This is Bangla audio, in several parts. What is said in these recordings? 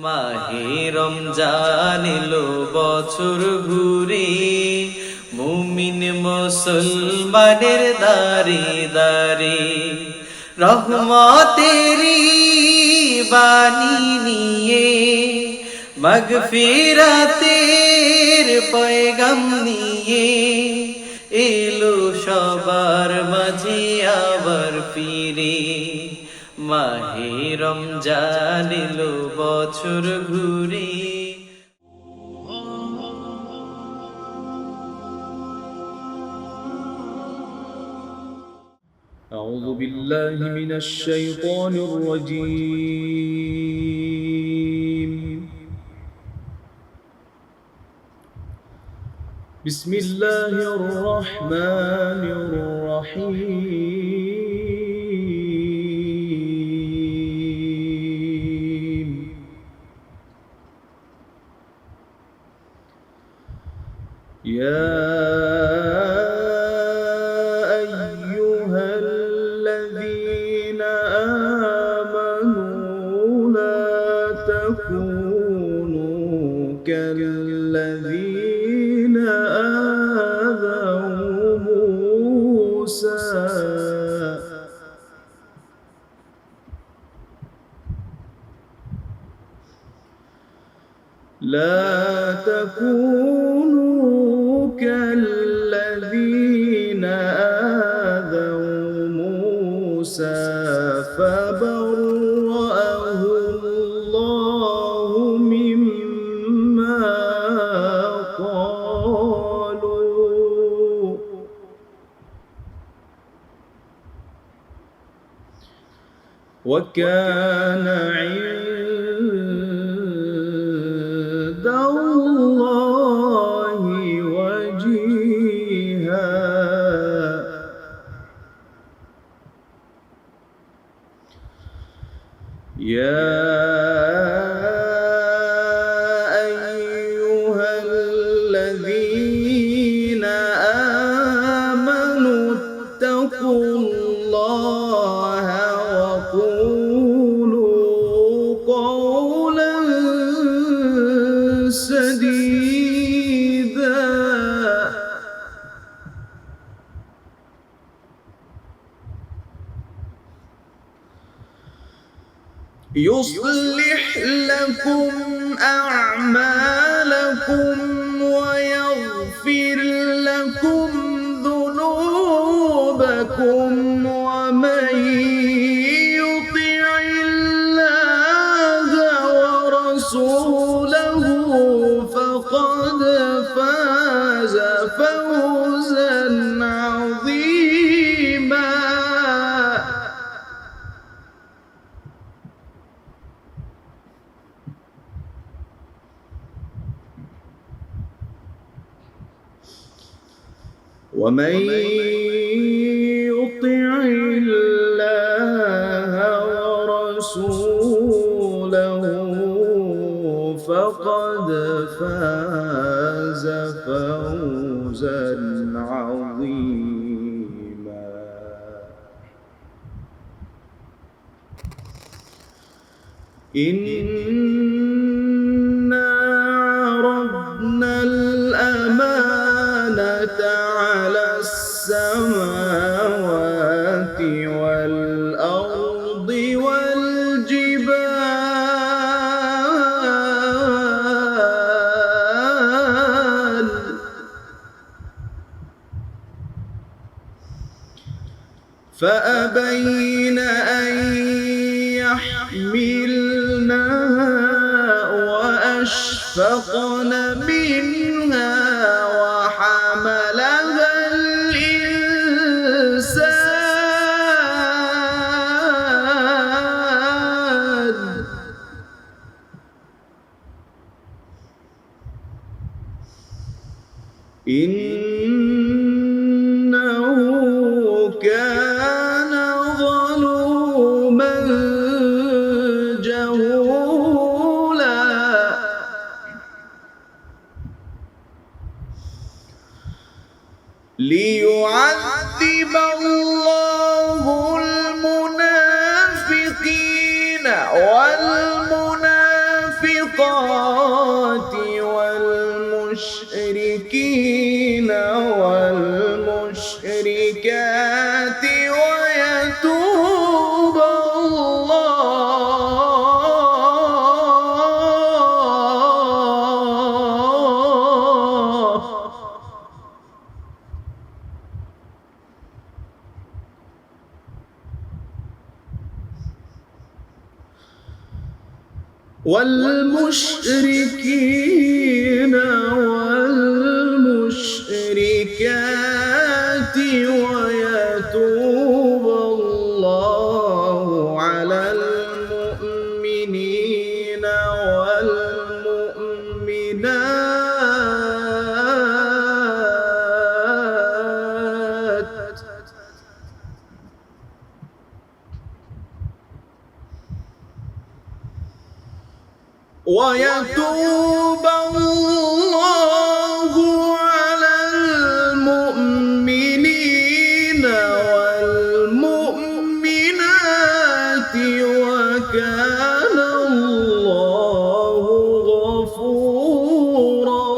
মাহে রমজান এলো বছর ঘুরে, মুমিন মুসলমানের দারে দারে রহমতেরি বাণী নিয়ে, মাগফিরাতের পয়গাম নিয়ে এলো সবার মাঝে আবার ফিরে। মাহে রমজান এলো বছর ঘুরে। أعوذ بالله من الشيطان الرجيم. بسم الله الرحمن الرحيم. يا كالذين آذوا موسى لا تكونوا كالذين آذوا موسى فبرأه الله مما قالوا وكان عند الله وجيها. يا أيها الذين آمنوا اتقوا الله وقولوا قولا سديدا يصلح لكم أعمالكم ويغفر لكم ذنوبكم ومن يطع الله ورسوله فقد فاز فوزا عظيما. ومن يطع الله ورسوله فقد فاز فوزا عظيما. إنا عرضنا الأمانة على السماوات والأرض والجبال فأبين أن يحملنها وأشفقن منها وحملها الإنسان إنه كان ظلوما جهولا. ليعذب الله المنافقين والمنافقات والمشركات والمشركين والمشركات ويتوب الله والمشركين والمشركات ويتوب الله على المؤمنين والمؤمنات ويتوب الله على المؤمنين والمؤمنات وكان الله غفورا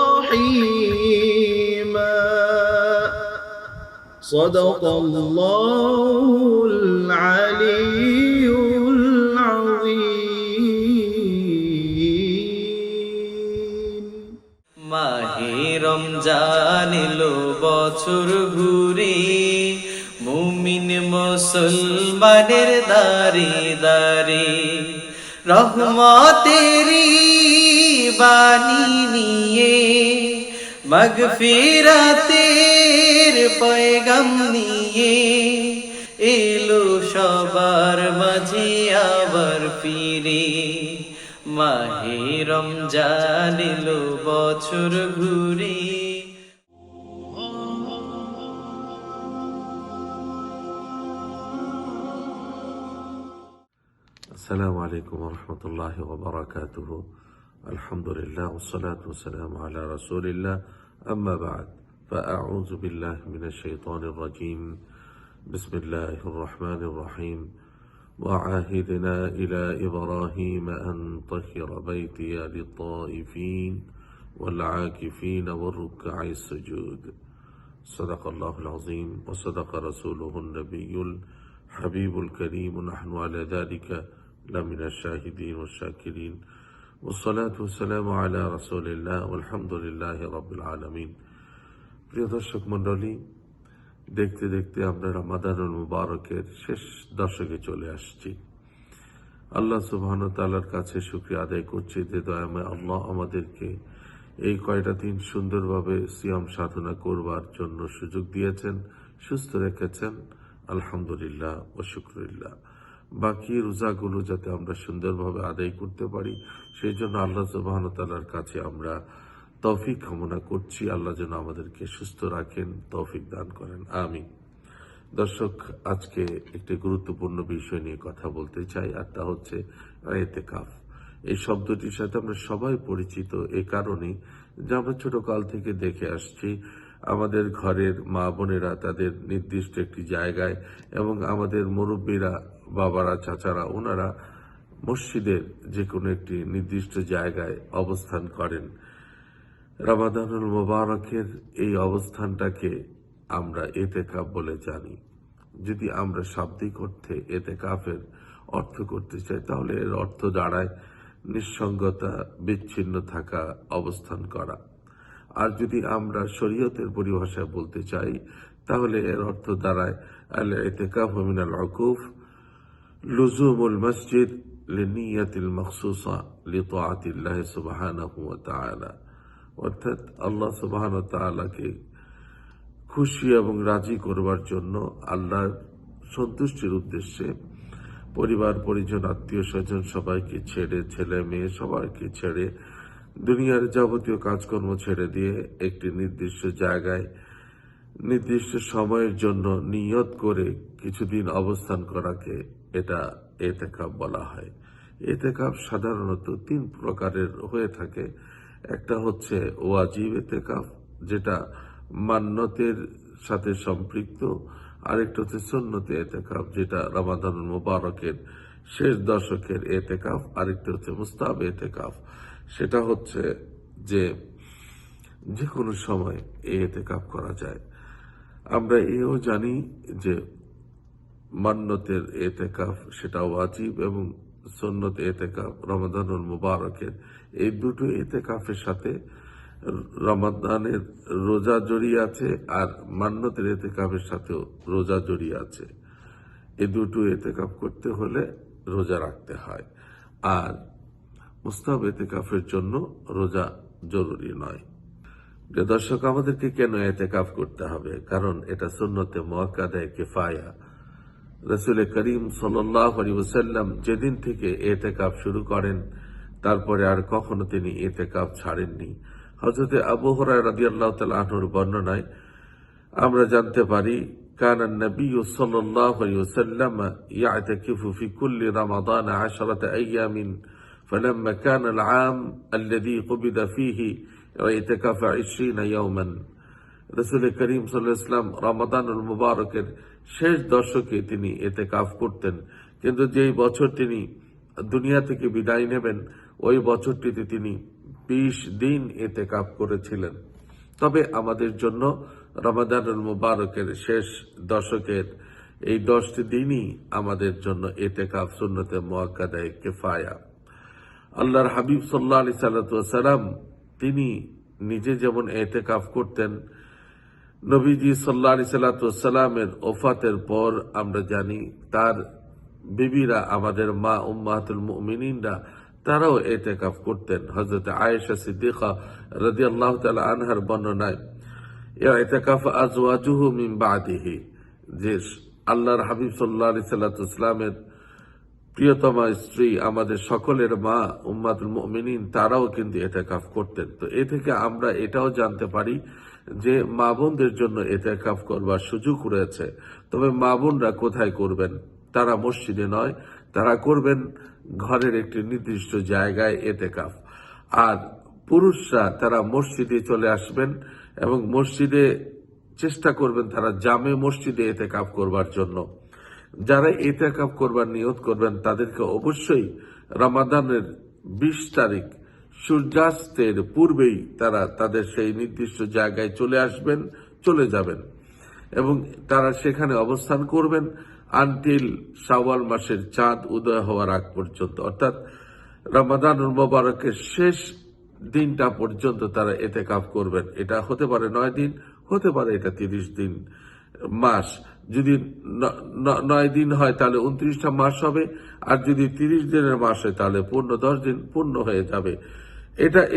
رحيما صدق الله العلي العظيم মাহে রমজান এলো বছর ঘুরে, মুমিন মুসলমানের দারে দারে রহমতেরি বাণী নিয়ে, মাগফিরাতের পয়গাম নিয়ে এলো সবার মাঝে আবার ফিরে। মাহে রমজান এলো বছর ঘুরে। السلام عليكم ورحمة الله وبركاته. الحمد لله والصلاة والسلام على رسول الله. أما بعد، فأعوذ بالله من الشيطان الرجيم. بسم الله الرحمن الرحيم. وعاهدنا إلى إبراهيم أن طهر بيتي للطائفين والعاكفين والركع السجود. صدق الله العظيم وصدق رسوله النبي الحبيب الكريم، ونحن على ذلك لمن الشاهدين والشاكرين، والصلاة والسلام على رسول الله والحمد لله رب العالمين. প্রিয় দর্শক মণ্ডলী, দেখতে দেখতে আমরা রমাদানুল মুবারকের শেষ দশকে চলে আসছি। আল্লাহ সুবহানাহু ওয়া তাআলার কাছে শুকরিয়া আদায় করছি যে দয়াময় আল্লাহ আমাদেরকে এই কয়টা দিন সুন্দরভাবে সিয়াম সাধনা করবার জন্য সুযোগ দিয়েছেন, সুস্থ রেখেছেন। আলহামদুলিল্লাহ ও শুকরিল্লাহ। বাকি রোজাগুলো যাতে আমরা সুন্দরভাবে আদায় করতে পারি, সেই জন্য আল্লাহ সুবহানাহু ওয়া তাআলার কাছে আমরা তৌফিক কামনা করছি। আল্লাহ যেন আমাদেরকে সুস্থ রাখেন, তৌফিক দান করেন, আমিন। দর্শক, আজকে একটি গুরুত্বপূর্ণ বিষয় নিয়ে কথা বলতে চাই, আর তা হচ্ছে ইতিকাফ। এই শব্দটির সাথে আমরা সবাই পরিচিত এই কারণেই যে আমরা ছোটকাল থেকে দেখে আসছি আমাদের ঘরের মা বোনেরা তাদের নির্দিষ্ট একটি জায়গায়, এবং আমাদের মুরব্বীরা, বাবারা, চাচারা, ওনারা মসজিদের যে কোনো একটি নির্দিষ্ট জায়গায় অবস্থান করেন। রমাদানুল মুবারকের এই অবস্থানটাকে আমরা ইতিকাফ বলে জানি। যদি আমরা শাব্দিক অর্থে ইতিকাফের অর্থ করতে চাই, তাহলে এর অর্থ দাঁড়ায় নিঃসঙ্গতা, বিচ্ছিন্ন থাকা, অবস্থান করা। আর যদি আমরা শরীয়তের পরিভাষায় বলতে চাই, তাহলে এর অর্থ দাঁড়ায় আল ইতিকাফু মিনাল উকুফ লুজুমুল মসজিদ লিনিয়াতিল মাখসুসা লিতাআতিল্লাহ সুবহানাহু ওয়া তাআলা। অর্থাৎ আল্লাহ সুবহানাহু ওয়া তাআলাকে খুশি এবং রাজি করবার জন্য, আল্লাহর সন্তুষ্টির উদ্দেশ্যে পরিবার পরিজন, আত্মীয় স্বজন সবাইকে ছেড়ে, ছেলে মেয়ে সবাইকে ছেড়ে, দুনিয়ার যাবতীয় কাজকর্ম ছেড়ে দিয়ে একটি নির্দিষ্ট জায়গায় নির্দিষ্ট সময়ের জন্য নিয়ত করে কিছুদিন অবস্থান করাকে এটা ইতিকাফ বলা হয়। ইতিকাফ সাধারণত তিন প্রকারের হয়ে থাকে। একটা হচ্ছে ওয়াজিব ইতিকাফ, যেটা মান্যতের সাথে সম্পৃক্ত। আরেকটা হচ্ছে সুন্নতে ইতিকাফ, যেটা রমাদানুল মুবারকের শেষ দশকের এতেকাফ, আরেকটি হচ্ছে মুস্তাহাব এতেকাফ। সেটা হচ্ছে যে কোনো সময় এই এতেকাফ করা যায়। আমরা এও জানি যে মান্নতের এতেকাফ সেটা ওয়াজিব এবং সুন্নত এতেকাফ রমাদানুল মুবারকের, এই দুটো এতেকাফের সাথে রমাদানের রোজা জড়িয়ে আছে আর মান্নতের এতেকাফের সাথেও রোজা জড়িয়ে আছে। এই দুটো এতেকাফ করতে হলে রোজা রাখতে হয়, আর মুস্তাহাব এতেকাফের জন্য রোজা জরুরি নয়। যে দর্শক, আমাদেরকে কেন এতেকাফ করতে হবে? কারণ এটা সুন্নতে মুআক্কাদায়ে কিফায়া। রাসূল করিম সাল্লাল্লাহু আলাইহি ওয়াসাল্লাম যেদিন থেকে এতেকাফ শুরু করেন তারপরে আর কখনো তিনি এতেকাফ ছাড়েননি। হযরত আবু হুরায়রা রাদিয়াল্লাহু তাআলা আনহুর বর্ণনায় আমরা জানতে পারি, কানা নবী সাল্লাল্লাহু আলাইহি ওয়াসাল্লাম ইয়াতাকিফু ফি কুল্লি রমাদান 10 আইয়ামিন فلما كان العام الذي قبض فيه اعتكف 20 يوما। রাসূল করিম সাল্লাল্লাহু আলাইহি ওয়াসাল্লাম রমাদানুল মুবারকের শেষ দশকে তিনি এতেকাফ করতেন, কিন্তু যেই বছর তিনি দুনিয়া থেকে বিদায় নেবেন ওই বছরটিতে তিনি 20 দিন এতেকাফ করেছিলেন। তবে আমাদের জন্য রমাদানুল মুবারকের শেষ দশকের এই 10টি দিনই আমাদের জন্য এতেকাফ সুন্নতে মুআক্কাদায়ে কিফায়া। আল্লাহর হাবিব সাল্লাল্লাহু আলাইহি সাল্লাম তিনি নিজে যেমন এতেকাফ করতেন, নবীজি সাল্লাল্লাহু আলাইহি সাল্লামের ওফাতের পর আমরা জানি তার বিবিরা, আমাদের মা উম্মাহাতুল মুমিনিনরা, তারাও এতেকাফ করতেন। হযরত আয়েশা সিদ্দিকা রাদিয়াল্লাহু তাআলা আনহার বর্ণনায় ইতিকাফ আজওয়াজুহু মিন বাদিহি, যে আল্লাহর হাবিব সাল্লাল্লাহু আলাইহি সাল্লামের প্রিয়তমা স্ত্রী, আমাদের সকলের মা উম্মাতুল মুমিনিন, তারাও কিন্তু এতেকাফ করতেন। তো এ থেকে আমরা এটাও জানতে পারি যে মা বোনদের জন্য এতেকাফ করবার সুযোগ রয়েছে। তবে মা বোনরা কোথায় করবেন? তারা মসজিদে নয়, তারা করবেন ঘরের একটি নির্দিষ্ট জায়গায় এতেকাফ। আর পুরুষরা তারা মসজিদে চলে আসবেন এবং মসজিদে চেষ্টা করবেন তারা জামে মসজিদে এতেকাফ করবার জন্য। যারা এতেকাফ করবার নিয়ত করবেন তাদেরকে অবশ্যই রমাদানের 20 তারিখ সূর্যাস্তের পূর্বেই তারা তাদের সেই নির্দিষ্ট জায়গায় চলে যাবেন এবং তারা সেখানে অবস্থান করবেন আনটিল শাওয়াল মাসের চাঁদ উদয় হওয়ার আগ পর্যন্ত, অর্থাৎ রমাদানুল মুবারকের শেষ দিনটা পর্যন্ত তারা এতেকাফ করবেন। এটা হতে পারে 9 দিন, হতে পারে এটা 30 দিন মাস। যদি 9 দিন হয় তাহলে 29টা মাস হবে, আর যদি 30 দিনের মাস হয় তাহলে পূর্ণ 10 দিন পূর্ণ হয়ে যাবে।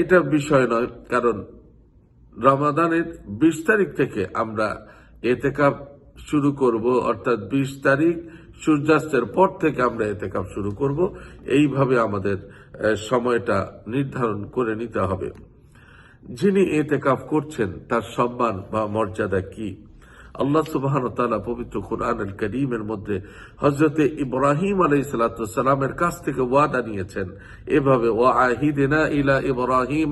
এটা বিষয় নয়, কারণ রমাদানের 20 তারিখ থেকে আমরা এতেকাফ শুরু করব, অর্থাৎ 20 তারিখ সূর্যাস্তের পর থেকে আমরা এতেকাফ শুরু করব। এইভাবে আমাদের সময়টা নির্ধারণ করে নিতে হবে। যিনি এতেকাফ করছেন তার সম্মান বা মর্যাদা কি? আল্লাহ সুবহানাহু ওয়া তাআলা পবিত্র কুরআনুল কারীমের মধ্যে হযরত ইব্রাহিম আলাইহিস সালামের কাছ থেকে ওয়াদা নিয়েছেন এভাবে, ওয়া আহিদনা ইলা ইব্রাহিম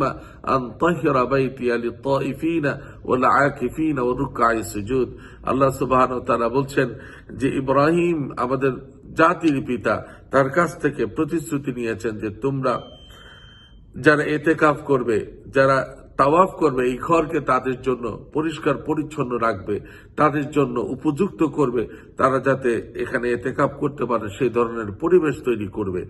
আন তাহিরা বাইতিয়া লিত-তাইফিনা ওয়াল আকিফিনা ওয়া রুকআই সুজুদ। আল্লাহ সুবহানাহু ওয়া তাআলা বলছেন যে ইব্রাহিম আমাদের জাতির পিতা, তার কাছ থেকে প্রতিশ্রুতি নিয়েছেন যে তোমরা যারা এতেকাফ করবে, যারা তাওয়াফ করবে, এই ঘরকে তাদের জন্য পরিষ্কার পরিচ্ছন্ন রাখবে, তাদের জন্য উপযুক্ত করবে, তারা যাতে এখানে এতেকাফ করতে পারে সেই ধরনের পরিবেশ তৈরি করবে।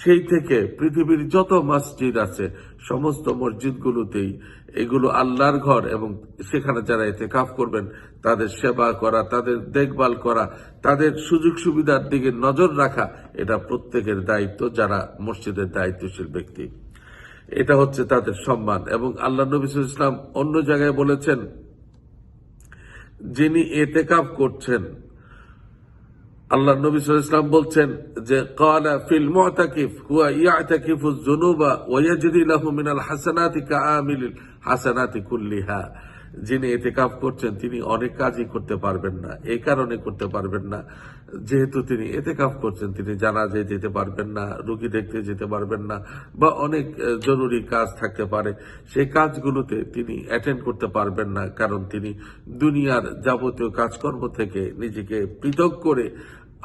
সেই থেকে পৃথিবীর যত মসজিদ আছে সমস্ত মসজিদগুলোতেই এগুলো আল্লাহর ঘর এবং সেখানে যারা এতেকাফ করবেন তাদের সেবা করা, তাদের দেখভাল করা, তাদের সুযোগ সুবিধার দিকে নজর রাখা, এটা প্রত্যেকের দায়িত্ব যারা মসজিদের দায়িত্বশীল ব্যক্তি। এটা হচ্ছে তাদের সম্মান। এবং আল্লাহ নবী সাল্লাল্লাহু আলাইহি ওয়াসাল্লাম অন্য জায়গায় বলেছেন, যিনি এতেকাফ করছেন, আল্লাহ নবী সাল্লাল্লাহু আলাইহি ওয়াসাল্লাম বলছেন যে ক্বালা ফিল মুতাকিফ হুয়া ইয়াতাকিফু যুনুবা ওয়া ইয়াজরি লাহু মিনাল হাসানাতি কাআমিলিল হাসানাতি কুল্লিহা। যিনি এতেকাফ করছেন তিনি অনেক কাজই করতে পারবেন না। এই কারণে করতে পারবেন না যেহেতু তিনি এতেকাফ করছেন, তিনি জানাজায় যেতে পারবেন না, রোগী দেখতে যেতে পারবেন না, বা অনেক জরুরি কাজ থাকতে পারে, সেই কাজগুলোতে তিনি অ্যাটেন্ড করতে পারবেন না, কারণ তিনি দুনিয়ার যাবতীয় কাজকর্ম থেকে নিজেকে পৃথক করে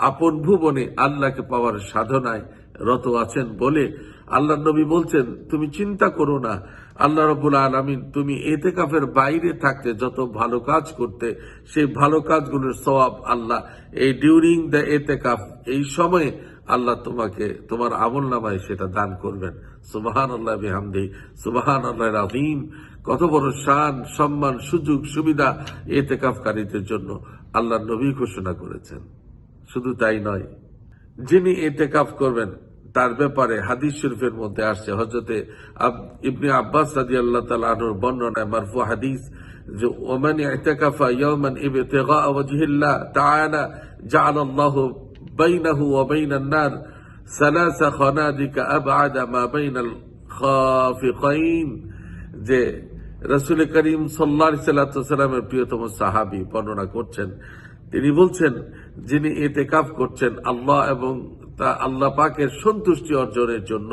আপন ভুবনে আল্লাহকে পাওয়ার সাধনায় রত আছেন বলে আল্লাহ নবী বলছেন, তুমি চিন্তা করো না, আল্লাহ রাব্বুল আলামিন তুমি ইতিকাফের বাইরে থাকতে যত ভালো কাজ করতে, সেই ভালো কাজগুলোর সওয়াব আল্লাহ এই ডিউরিং দ্য ইতিকাফ, এই সময়ে আল্লাহ তোমাকে তোমার আমলনামায় সেটা দান করবেন। সুবহানাল্লাহ বিহামদি, সুবহানাল্লাহিল আযীম। কত বড় শান, সম্মান, সুযোগ সুবিধা ইতিকাফকারীদের জন্য আল্লাহ নবী ঘোষণা করেছেন। শুধু তাই নয়, যিনি ইতিকাফ করবেন তার ব্যাপারে হাদিস শরীফের মধ্যে আসছে, হযরতে ইবনে আব্বাস রাদিয়াল্লাহু তাআলা আনহুর বর্ণনায় মারফু হাদিস, যে ওমান ইতিকাফা ইয়াওমান ইবতিগা ওয়াজহিল্লাহ তাআলা জাআলাল্লাহু বাইনাহু ওয়া বাইনান নার সালাসা খানাদিকা আবআদা মা বাইনাল খাফিকাইন। যে রাসূল করিম সাল্লাল্লাহু আলাইহি ওয়াসাল্লামের প্রিয়তম সাহাবী বর্ণনা করছেন, তিনি বলছেন, যিনি ইতিকাফ করছেন আল্লাহ এবং আল্লাহ পাকের সন্তুষ্টি অর্জনের জন্য,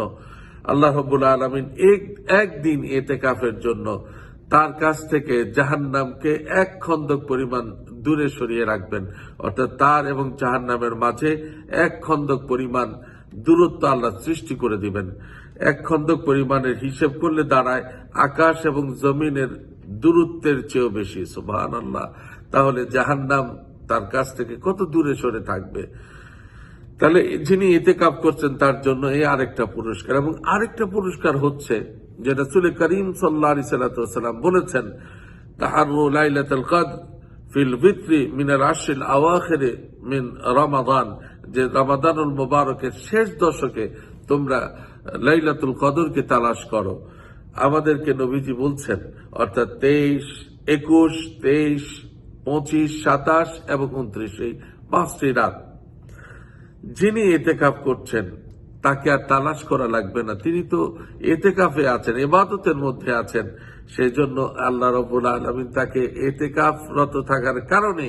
আল্লাহ রাব্বুল আলামিন একদিন ইতিকাফের জন্য তার কাছ থেকে জাহান্নামকে এক খন্দক পরিমাণ দূরে সরিয়ে রাখবেন। অর্থাৎ তার এবং জাহান্নামের মাঝে এক খন্দক পরিমাণ দূরত্ব আল্লাহ সৃষ্টি করে দিবেন। এক খন্দক পরিমাণের হিসেব করলে দাঁড়ায় আকাশ এবং জমিনের দূরত্বের চেয়েও বেশি। সুবহানাল্লাহ। তাহলে জাহান্নাম তার কাছ থেকে কত দূরে সরে থাকবে। তাহলে যিনি ইতিকাফ করছেন তার জন্য এই আরেকটা পুরস্কার, এবং আরেকটা পুরস্কার হচ্ছে যে রাসূল করিম সাল্লাল্লাহু আলাইহি ওয়াসাল্লাম বলেছেন, তাহাররু লাইলাতুল কদর ফিল ভিতরি মিনাল আশরিল আওয়াখির মিন রমাদান, যে রমাদানুল মুবারকের শেষ দশকে তোমরা লাইলাতুল কদরকে তালাশ করো। আমাদেরকে নবীজি বলছেন, অর্থাৎ 23, 21, 23, 25, 27 এবং 29, এই 5টি রাত যিনি ইতিকাফ করছেন তাকে আর তালাশ করা লাগবে না, তিনি তো ইতিকাফে আছেন, ইবাদতের মধ্যে আছেন। সেই জন্য আল্লাহ রাব্বুল আলামিন তাকে ইতিকাফরত থাকার কারণে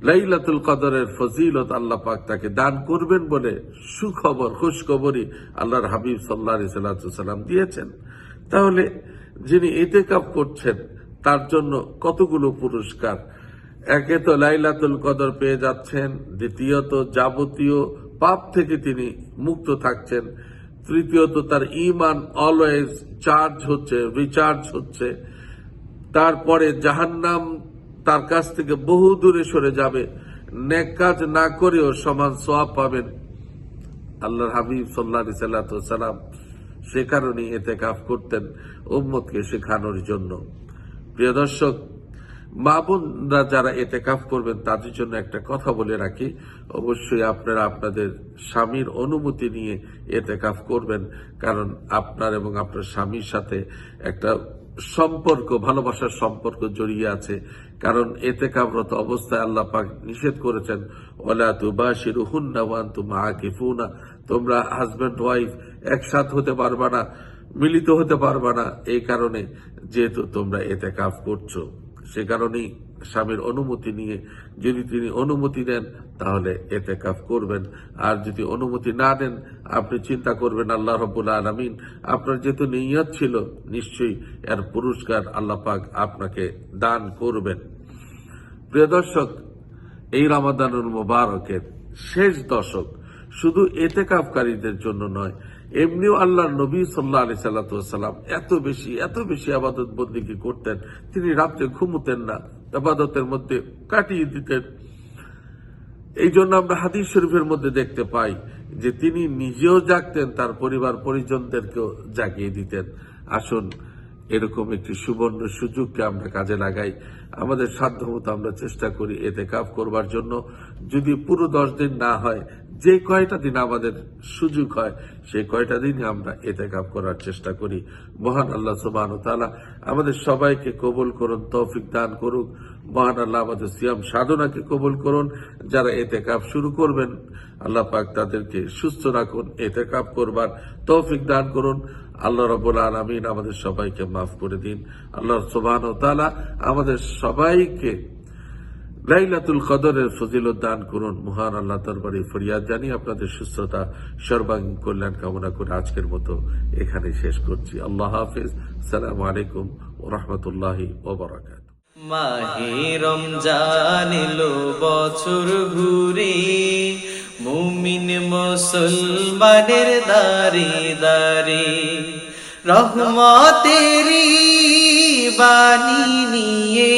লাইলাতুল কদরের ফজিলত আল্লাহ পাক তাকে দান করবেন বলে সুখবর, খুশখবরই আল্লাহর হাবিব সাল্লাল্লাহু আলাইহি ওয়াসাল্লাম দিয়েছেন। তাহলে যিনি ইতিকাফ করছেন তার জন্য কতগুলো পুরস্কার। একে তো লাইলাতুল কদর পেয়ে যাচ্ছেন, দ্বিতীয়ত যাবতীয় পাপ থেকে তিনি মুক্ত থাকছেন, তৃতীয়ত তার ঈমান অলওয়েজ চার্জ হচ্ছে, রিচার্জ হচ্ছে, তারপরে জাহান্নাম তার কাছ থেকে বহু দূরে সরে যাবে, নেক কাজ না করেও সমান সওয়াব পাবেন। আল্লাহর হাবিব সাল্লাল্লাহু আলাইহি ওয়াসাল্লাম সে কারণে ইতিকাফ করতেন, উম্মতকে শেখানোর জন্য। প্রিয় দর্শক, মা বোনরা যারা ইতিকাফ করবেন তাদের জন্য একটা কথা বলে রাখি, অবশ্যই আপনারা আপনাদের স্বামীর অনুমতি নিয়ে ইতিকাফ করবেন, কারণ আপনার এবং আপনার স্বামীর সাথে একটা সম্পর্ক, ভালোবাসার সম্পর্ক জড়িয়ে আছে। কারণ ইতিকাফরত অবস্থায় আল্লাহ পাক নিষেধ করেছেন, ওয়ালা তুবাশিরুহুন্না ওয়া আনতুম আকিফুনা, তোমরা হাজব্যান্ড ওয়াইফ একসাথে হতে পারবা না, মিলিত হতে পারবা না, এই কারণে যেহেতু তোমরা ইতিকাফ করছো। সে কারণেই স্বামীর অনুমতি নিয়ে, যদি তিনি অনুমতি দেন তাহলে ইতিকাফ করবেন, আর যদি অনুমতি না দেন আপনি চিন্তা করবেন আল্লাহ রাব্বুল আলামিন আপনার যেহেতু নিয়ত ছিল, নিশ্চয়ই এর পুরস্কার আল্লাহ পাক আপনাকে দান করবেন। প্রিয় দর্শক, এই রমাদানুল মুবারকের শেষ দশক শুধু ইতিকাফকারীদের জন্য নয়, এমনিও আল্লাহর নবী সাল্লাল্লাহু আলাইহি ওয়াসাল্লাম এত বেশি ইবাদত বন্দেগী করতেন, তিনি রাতে ঘুমোতেন না, ইবাদতের মধ্যে কাটিয়ে দিতেন। এই জন্য আমরা হাদিস শরীফের মধ্যে দেখতে পাই যে তিনি নিজেও জাগতেন, তার পরিবার পরিজনদেরকেও জাগিয়ে দিতেন। আসুন এরকম একটি সুবর্ণ সুযোগকে আমরা কাজে লাগাই, আমাদের সাধ্যমতো আমরা চেষ্টা করি ইতিকাফ করবার জন্য। যদি পুরো 10 দিন না হয়, যে কয়টা দিন আমাদের সুযোগ হয় সেই কয়টা দিনই আমরা ইতিকাফ করার চেষ্টা করি। মহান আল্লাহ সুবহানাহু ওয়া তাআলা আমাদের সবাইকে কবুল করুন, তৌফিক দান করুক। মহান আল্লাহ আমাদের সিয়াম সাধনাকে কবুল করুন। যারা ইতিকাফ শুরু করবেন আল্লাহ পাক তাদেরকে সুস্থ রাখুন, ইতিকাফ করবার তৌফিক দান করুন। আল্লাহ রাব্বুল আলামিন আমাদের সবাইকে মাফ করে দিন। আল্লাহ সুবহানাহু ওয়া তাআলা আমাদের সবাইকে লাইলাতুল কদরের ফজিলত দান করুন। মহান আল্লাহ দরবারে ফরিয়াদ জানিয়ে আপনাদের সুস্থতা, সর্বাঙ্গীন কল্যাণ কামনা করে আজকের মতো এখানে শেষ করছি। আল্লাহ হাফেজ। আসসালামু আলাইকুম ওয়া রাহমাতুল্লাহি ওয়া বারাকাতুহু। মাহে রমজান এলো বছর ঘুরে, মুমিন মুসলমানের দারে দারে রহমতেরি বাণী নিয়ে,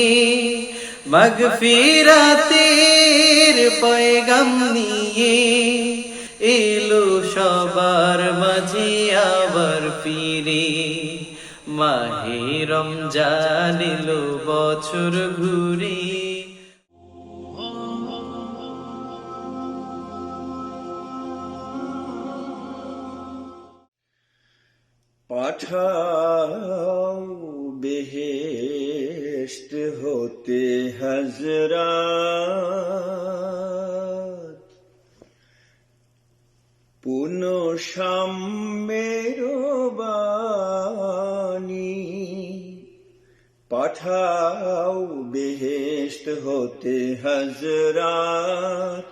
মাগফিরাতের পয়গাম নিয়ে এলো সবার মাঝে আবার ফিরে। মাহে রমজান এলো বছর ঘুরে। পাঠাও বেহেশত হতে হযরত, পুন সাম্যের বাণী। পাঠাও বেহেশত হতে হযরত,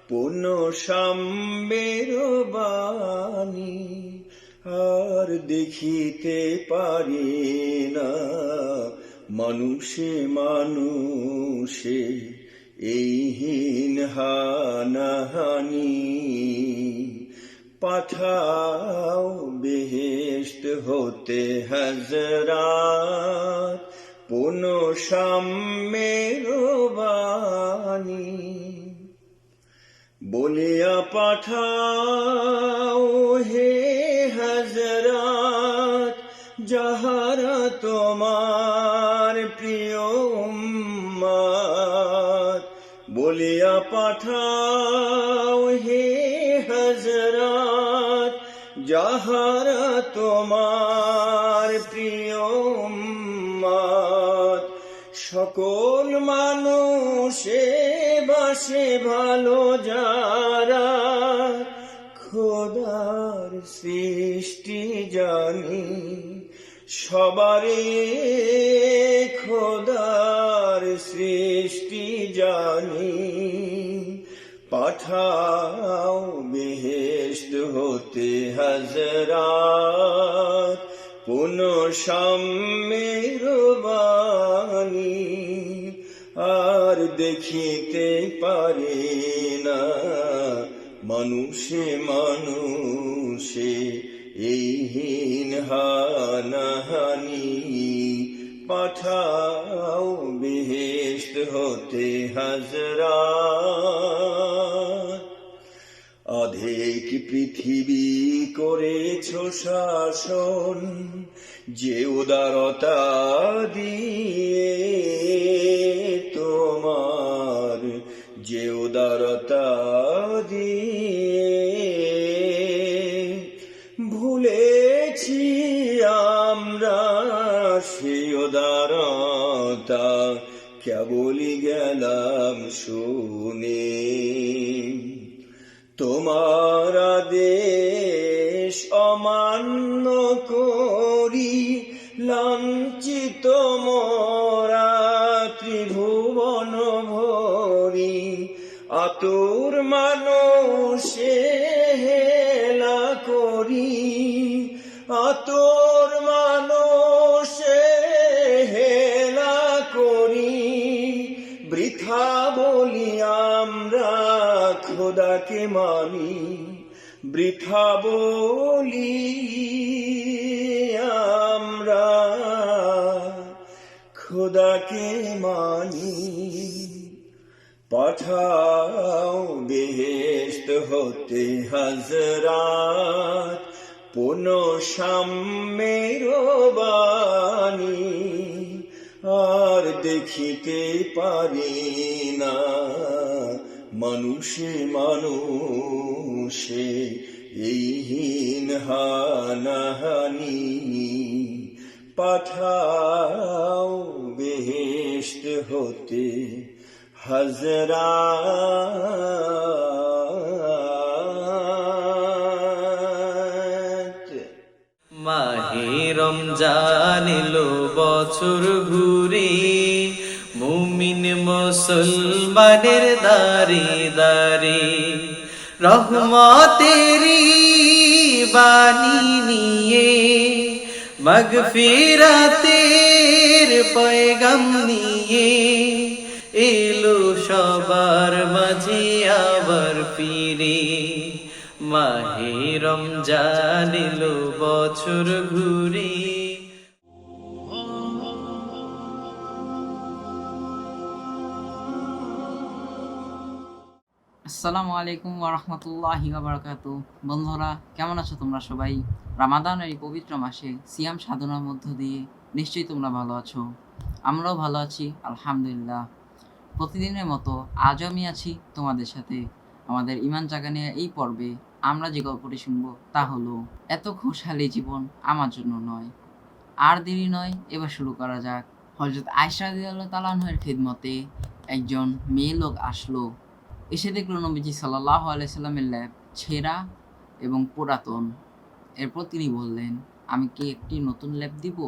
পুন সাম্যের বাণী। আর দেখিতে পারি না মানুষে মানুষে এই হীন হানাহানি। পাঠাও বেহেশত হতে হযরত, পুন সাম্যের বাণী। বলিয়া পাঠাও হে হযরত, যাহারা তোমার প্রিয় উম্মত। বলিয়া পাঠাও হে হযরত, যাহারা তোমার প্রিয় উম্মত। সকল মানুষে বাসে ভালো যারা, খোদার সৃষ্টি জানি সবারে। খোদার সৃষ্টি জানি। পাঠাও বেহেশত হতে হযরত, পুন সাম্যের বাণী। আর দেখিতে পারে না মানুষে মানুষে এই হীন হানাহানি। পাঠাও বেহেশত হতে হযরত। অধেক পৃথিবী করেছ শাসন, যে উদারতা দিয়ে তোমার, যে উদারতা দিয়ে। ভুলেছি আমরা সেই উদারতা, কেবলই গেলাম শুনে। তোমার আদেশ অমান্য করি, লাঞ্ছিত মোরা ত্রিভুবন ভরি। আতুর মানুষে হেলা করি, আতুর মানুষে হেলা করি। বৃথা বলি আমরা খোদাকে মানি, বৃথা বলি আমরা খোদাকে মানি। পাঠাও বেহেশত হতে হযরত, পুন সাম্যের বাণী। আর দেখিতে পারি না মানুষে মানুষে এই হীন হানাহানি। পাঠাও বেহেশত হতে হযরত। মাহে রমজান এলো বছর ঘুরে, মুমিন মুসলমানের দারে দারে রহমতেরি বাণী নিয়ে, মাগফিরাতের পয়গাম নিয়ে এলো সবার মাঝে আবার ফিরে। মাহে রমজান এলো বছর ঘুরে। আসসালামু আলাইকুম ওয়া রাহমাতুল্লাহি ওয়া বারাকাতুহু। বন্ধুরা, কেমন আছো তোমরা সবাই? রমাদানের এই পবিত্র মাসে সিয়াম সাধনার মধ্য দিয়ে নিশ্চয়ই তোমরা ভালো আছো। আমরাও ভালো আছি, আলহামদুলিল্লাহ। প্রতিদিনের মতো আজও আমি আছি তোমাদের সাথে। আমাদের ঈমান জাগানিয়া এই পর্বে আমরা যে গল্পটি শুনবো তা হলো এত খুশহালি জীবন আমার জন্য নয়। আর দেরি নয়, এবার শুরু করা যাক। হযরত আয়েশা রাদিয়াল্লাহু তাআলা আনহার খিদমতে একজন মেয়ে লোক আসলো। এসে দেখলো নবীজি সাল্লাল্লাহু আলাইহি সাল্লামের ল্যাব ছেঁড়া এবং পুরাতন। এরপর তিনি বললেন, আমি কি একটি নতুন ল্যাব দিব?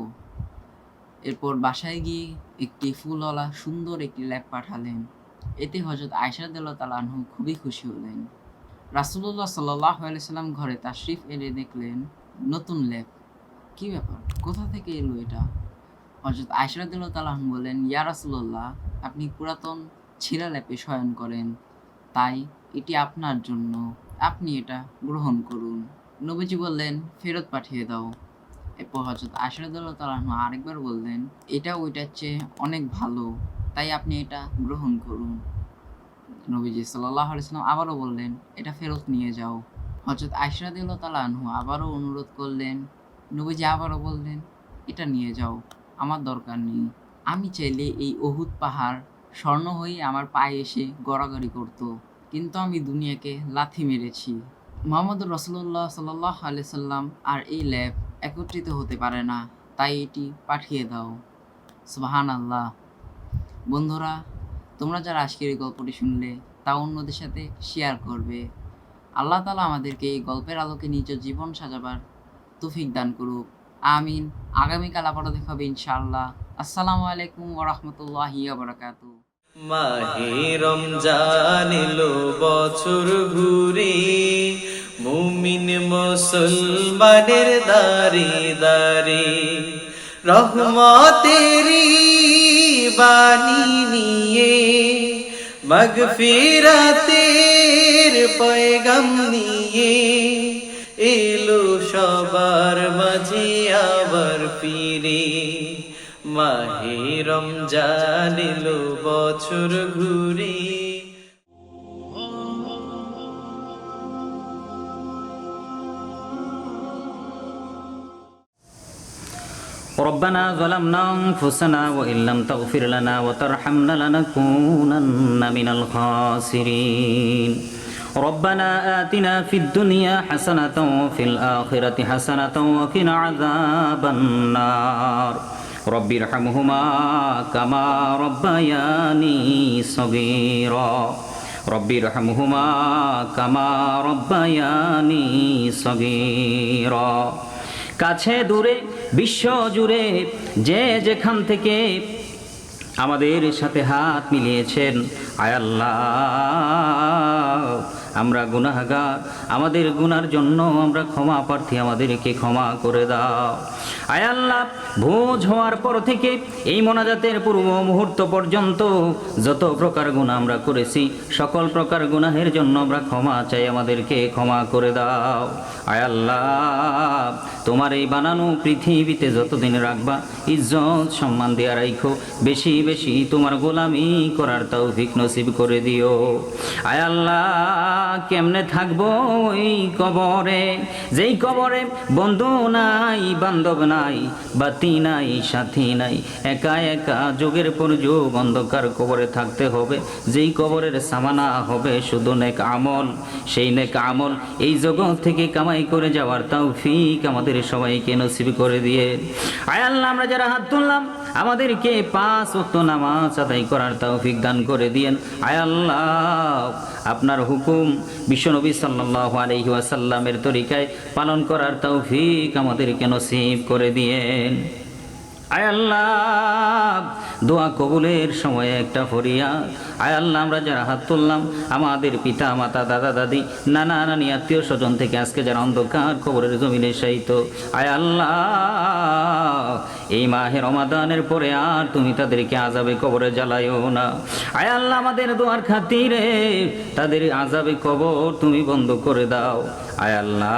এরপর বাসায় গিয়ে একটি ফুলওয়ালা সুন্দর একটি ল্যাব পাঠালেন। এতে হযরত আয়েশা রাদিয়াল্লাহু তাআলা আনহু খুবই খুশি হলেন। রাসূলুল্লাহ সাল্লাল্লাহু আলাইহি সাল্লাম ঘরে তাশরিফ এনে দেখলেন নতুন ল্যাব। কি ব্যাপার, কোথা থেকে এলো এটা? হযরত আয়েশা রাদিয়াল্লাহু তাআলা আনহা বললেন, ইয়া রাসূলুল্লাহ, আপনি পুরাতন ছেঁড়া ল্যাপে শয়ন করেন, তাই এটি আপনার জন্য, আপনি এটা গ্রহণ করুন। নবীজি বললেন, ফেরত পাঠিয়ে দাও। এরপর হযরত আয়েশা রাদিয়াল্লাহু তাআলা আনহা আরেকবার বললেন, এটা ওইটার চেয়ে অনেক ভালো, তাই আপনি এটা গ্রহণ করুন। নবীজি সাল্লাল্লাহু আলাইহি ওয়াসাল্লাম আবারও বললেন, এটা ফেরত নিয়ে যাও। হযরত আয়েশা রাদিয়াল্লাহু তাআলা আনহা আবারও অনুরোধ করলেন। নবীজি আবারও বললেন, এটা নিয়ে যাও, আমার দরকার নেই। আমি চাইলে এই উহুদ পাহাড় স্বর্ণ হয়ে আমার পায়ে এসে গড়াগড়ি করত, কিন্তু আমি দুনিয়াকে লাথি মেরেছি। মুহাম্মদুর রাসূলুল্লাহ সাল্লাল্লাহু আলাইহি সাল্লাম আর এই ল্যাব একত্রিত হতে পারে না, তাই এটি পাঠিয়ে দাও। সুবহানাল্লাহ। বন্ধুরা, তোমরা যারা আজকের এই গল্পটি শুনলে তা অন্যদের সাথে শেয়ার করবে। আল্লাহ তাআলা আমাদেরকে এই গল্পের আলোকে নিজ জীবন সাজাবার তৌফিক দান করুক, আমিন। আগামীকাল আবারও দেখা হবে ইনশাআল্লাহ। আসসালামু আলাইকুম ওয়া রাহমাতুল্লাহি ওয়া বারাকাতুহু। মাহে রমজান এলো বছর ঘুরে, মুমিন মুসলমানের দাঁড়ে দাঁড়ে রহমতেরি বাণী নিয়ে, মাগফিরাতের পয়গাম নিয়ে এলো সবার মাঝে আবার ফিরে। মাহে রমজান এলো বছর ঘুরে। ربنا ظلمنا أنفسنا وإن لم تغفر لنا وترحمنا لنكونن من الخاسرين ربنا آتنا في الدنيا حسنة وفي الآخرة حسنة وقنا عذاب النار رب ارحمهما كما ربياني صغيرا رب ارحمهما كما ربياني صغيرا কাছে দূরে বিশ্ব জুড়ে যে যেখান থেকে আমাদের সাথে হাত মিলিয়েছেন, আয় আল্লাহ, আমরা গুনাহগার, আমাদের গুনার জন্য আমরা ক্ষমা প্রার্থী, আমাদেরকে ক্ষমা করে দাও। আয় আল্লাহ, ভোজ হওয়ার পর থেকে এই মোনাজাতের পূর্ব মুহূর্ত পর্যন্ত যত প্রকার গুনাহ আমরা করেছি, সকল প্রকার গুনাহের জন্য আমরা ক্ষমা চাই, আমাদেরকে ক্ষমা করে দাও। আয় আল্লাহ, তোমার এই বানানো পৃথিবীতে যতদিন রাখবা, ইজ্জত সম্মান দেয়া রাখো, বেশি বেশি তোমার গোলামি করার তৌফিক নসিব করে দিও। আয় আল্লাহ, কেমনে থাকবো ওই কবরে, যেই কবরে বন্ধু নাই, বান্ধব নাই, বাতি নাই, সাথী নাই, একা একা যুগের পর যুগ অন্ধকার কবরে থাকতে হবে, যেই কবরের সামানা হবে শুধু নেক আমল। সেই নেক আমল এই জগৎ থেকে কামাই করে যাওয়ার তৌফিক আমাদের সবাইকে নসিব করে দিয়ে। আয় আল্লাহ, আমরা যারা হাত তুললাম আমাদেরকে 5 ওয়াক্ত নামাজ আদায় করার তৌফিক দান করে দিয়েন। আয় আল্লাহ, আপনার হুকুম বিশ্বনবী সাল্লাল্লাহু আলাইহি ওয়াসাল্লামের তরিকায় পালন করার তৌফিক আমাদেরকে নসিব করে দিয়েন। আয় আল্লাহ, দোয়া কবুলের সময় একটা ফরিয়াদ। আয় আল্লাহ, আমরা যারা হাত তুললাম আমাদের পিতা মাতা, দাদা দাদি, নানা নানি, আত্মীয় স্বজন থেকে আজকে যারা অন্ধকার কবরের জমিনে শায়িত, আয় আল্লাহ, এই মাহে রমাদানের পরে আর তুমি তাদেরকে আযাবে কবরে জ্বালাইও না। আয় আল্লাহ, আমাদের দোয়ার খাতিরে তাদের আযাবে কবর তুমি বন্ধ করে দাও। আয় আল্লাহ,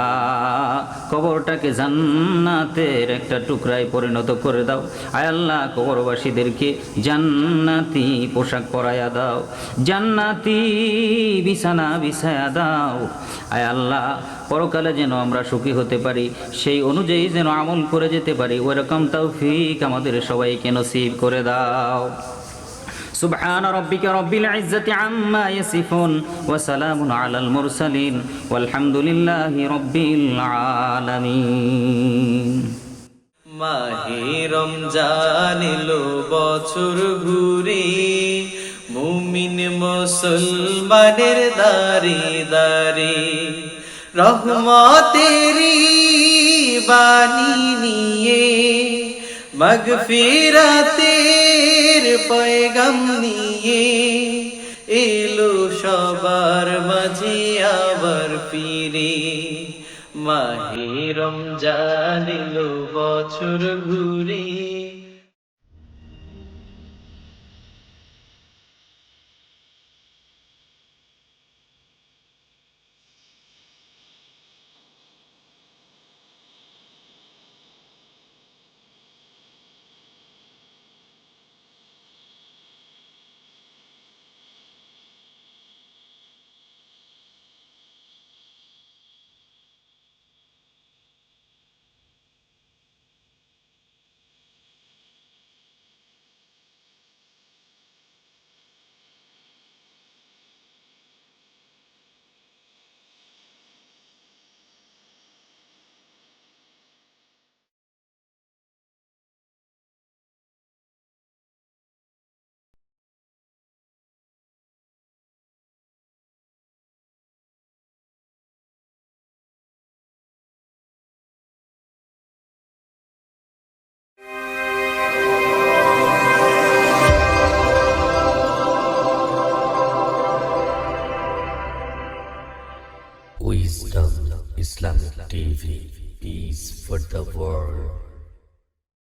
কবরটাকে জান্নাতের একটা টুকরায় পরিণত করে দাও। আয় আল্লাহ, কবরবাসীদেরকে জান্নাতি পোশাক পরাইয়া দাও, জান্নাতি বিছানা বিছায়া দাও। আয় আল্লাহ, পরকালে যেন আমরা সুখী হতে পারি, সেই অনুযায়ী যেন আমল করে যেতে পারি, ওরকম তৌফিক আমাদের সবাইকে নসিব করে দাও। সুবহান রাব্বিকা রাব্বিল ইজ্জাতি আম্মা ইয়াসিফুন ওয়া সালামুন আলাল মুরসালিন ওয়ালহামদুলিল্লাহি রাব্বিল আলামিন। মাহে রমজান এলো বছর ঘুরে, মুমিন মুসলমানের দারে দারে রহমতেরি বাণী নিয়ে, মাগফিরাতের পয়গাম নিয়ে এলো সবার মাঝে আবার ফিরে। মাহে রমজান এলো বছর ঘুরে। Wisdom Islamic TV, peace for the world.